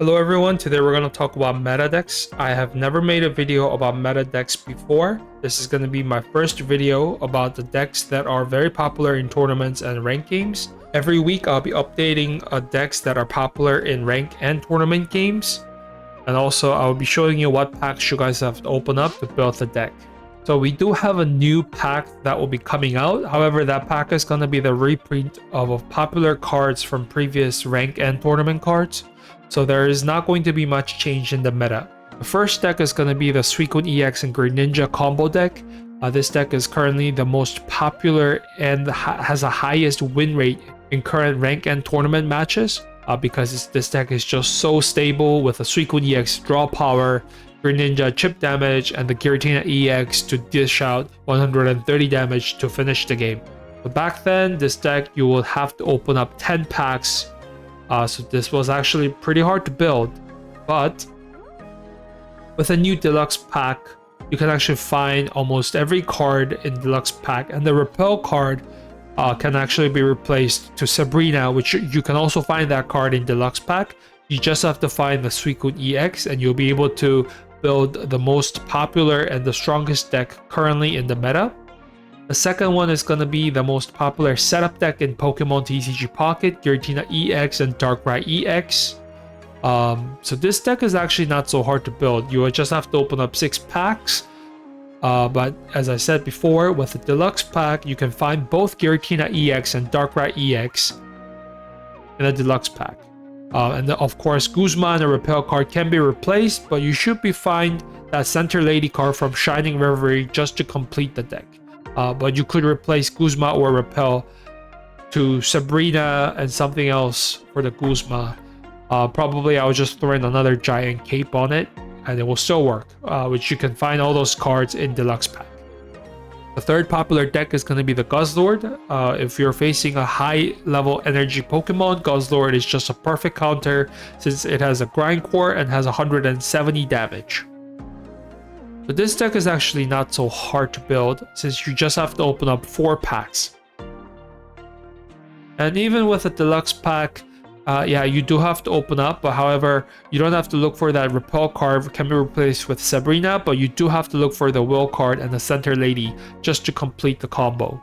Hello everyone, today we're going to talk about meta decks. I have never made a video about meta decks before. This is going to be my first video about the decks that are very popular in tournaments and ranked games. Every week I'll be updating decks that are popular in ranked and tournament games. And also I'll be showing you what packs you guys have to open up to build the deck. So we do have a new pack that will be coming out. However, that pack is going to be the reprint of popular cards from previous rank and tournament cards. So there is not going to be much change in the meta. The first deck is going to be the Suicune EX and Greninja combo deck. This deck is currently the most popular and has the highest win rate in current rank and tournament matches because this deck is just so stable with the Suicune EX draw power, Greninja chip damage, and the Giratina EX to dish out 130 damage to finish the game. But back then, this deck you will have to open up 10 packs. So this was actually pretty hard to build, but with a new deluxe pack, you can actually find almost every card in deluxe pack, and the repel card can actually be replaced to Sabrina, which you can also find that card in deluxe pack. You just have to find the Suicune EX, and you'll be able to build the most popular and the strongest deck currently in the meta. The second one is going to be the most popular setup deck in pokemontcgpocket, Giratina EX and Darkrai EX. So this deck is actually not so hard to build. You would just have to open up 6 packs. But as I said before, with the deluxe pack, you can find both Giratina EX and Darkrai EX in a deluxe pack. And of course, Guzma and a repel card can be replaced, but you should be find that Center Lady card from Shining Reverie just to complete the deck. But you could replace Guzma or Repel to Sabrina and something else for the Guzma. Probably I would just throw in another giant cape on it and it will still work, which you can find all those cards in Deluxe Pack. The third popular deck is going to be the Guzzlord. If you're facing a high level energy Pokemon, Guzzlord is just a perfect counter since it has a grind core and has 170 damage. But this deck is actually not so hard to build since you just have to open up 4 packs. And even with a deluxe pack, yeah, you do have to open up, but however, you don't have to look for that repel card can be replaced with Sabrina, but you do have to look for the Will card and the Center Lady just to complete the combo.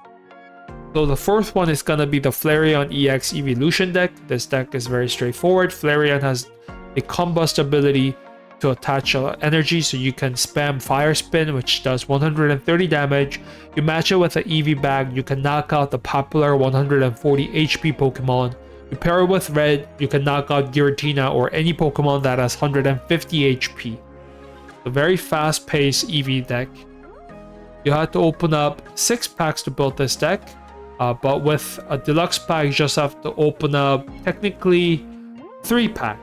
So the fourth one is going to be the Flareon EX Evolution deck. This deck is very straightforward. Flareon has a combust ability to attach energy, so you can spam Fire Spin, which does 130 damage. You match it with an EV bag, you can knock out the popular 140 HP Pokemon. You pair it with red, you can knock out Giratina or any Pokemon that has 150 HP. A very fast-paced EV deck. You have to open up 6 packs to build this deck, but with a deluxe pack, you just have to open up technically 3 packs.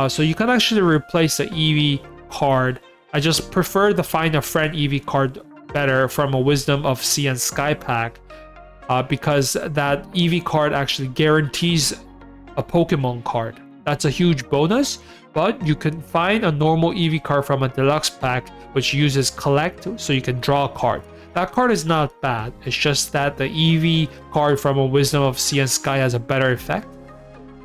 So you can actually replace the EV card. I just prefer the Find a Friend EV card better from a Wisdom of Sea and Sky pack because that EV card actually guarantees a Pokemon card. That's a huge bonus, but you can find a normal EV card from a deluxe pack which uses Collect, so you can draw a card. That card is not bad, it's just that the EV card from a Wisdom of Sea and Sky has a better effect.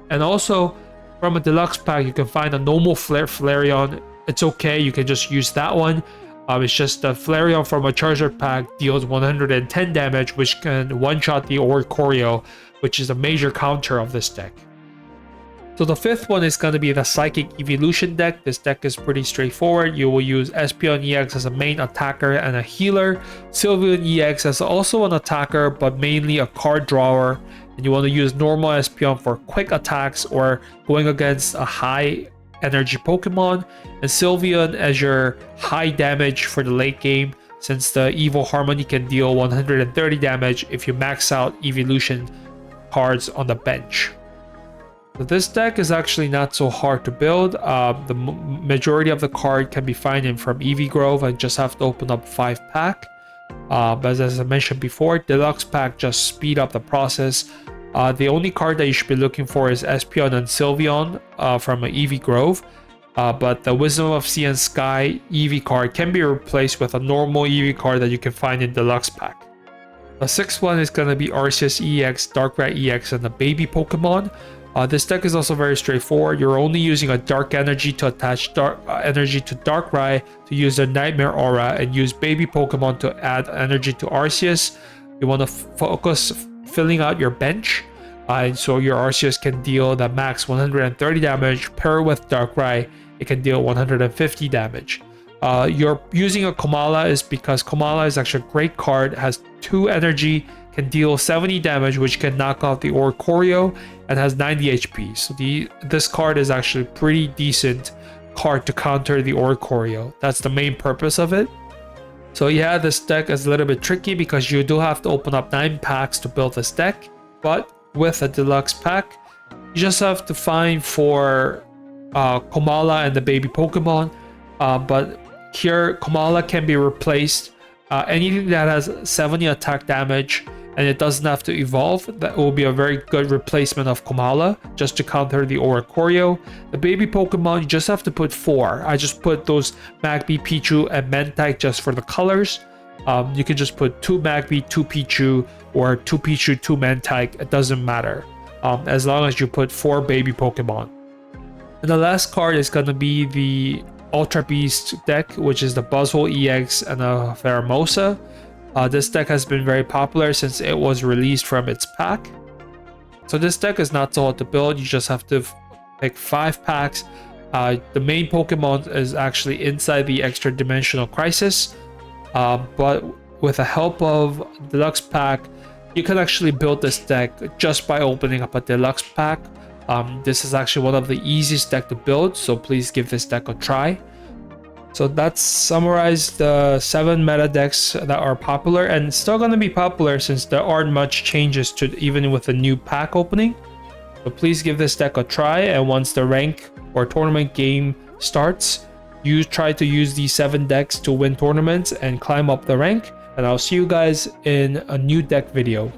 And also, from a deluxe pack, you can find a normal Flareon. It's okay, you can just use that one. It's just the Flareon from a Charizard pack deals 110 damage, which can one-shot the Oricorio, which is a major counter of this deck. So the fifth one is going to be the Psychic Evolution deck. This deck is pretty straightforward. You will use Espeon EX as a main attacker and a healer. Sylveon EX as also an attacker, but mainly a card drawer. And you want to use normal Espeon for quick attacks or going against a high energy Pokemon, and Sylveon as your high damage for the late game since the Evil Harmony can deal 130 damage if you max out evolution cards on the bench. So this deck is actually not so hard to build. The majority of the card can be found from EV Grove and just have to open up 5 pack. But as I mentioned before, deluxe pack just speed up the process. The only card that you should be looking for is Espeon and Sylveon from an EV Grove. But the Wisdom of Sea and Sky EV card can be replaced with a normal EV card that you can find in deluxe pack. The sixth one is going to be Arceus EX, Darkrai EX, and the baby Pokemon. This deck is also very straightforward. You're only using a dark energy to attach dark energy to Darkrai to use the Nightmare Aura and use baby Pokemon to add energy to Arceus. You want to focus filling out your bench, and so your Arceus can deal the max 130 damage. Pair with Darkrai, it can deal 150 damage. You're using a Komala is because Komala is actually a great card, has 2 energy, can deal 70 damage, which can knock out the Oricorio, and has 90 HP. So this card is actually pretty decent card to counter the Oricorio. That's the main purpose of it. So yeah, this deck is a little bit tricky because you do have to open up 9 packs to build this deck, but with a deluxe pack, you just have to find for Komala and the baby Pokemon, but here Komala can be replaced. Anything that has 70 attack damage and it doesn't have to evolve, that will be a very good replacement of Komala just to counter the Oricorio. The baby Pokemon, you just have to put 4. I just put those Magby, Pichu, and Mentike just for the colors. You can just put 2 Magby, 2 Pichu, or 2 Pichu, 2 Mentike. It doesn't matter, as long as you put 4 baby Pokemon. And the last card is going to be the Ultra Beast deck, which is the Buzzwole EX and a Pheromosa. This deck has been very popular since it was released from its pack. So this deck is not so hard to build. You just have to pick 5 packs. The main Pokemon is actually inside the Extra Dimensional Crisis, but with the help of Deluxe pack, you can actually build this deck just by opening up a Deluxe pack. This is actually one of the easiest deck to build, so please give this deck a try. So that's summarized the 7 meta decks that are popular and still going to be popular since there aren't much changes to even with the new pack opening. So please give this deck a try, and once the rank or tournament game starts, you try to use these 7 decks to win tournaments and climb up the rank. And I'll see you guys in a new deck video.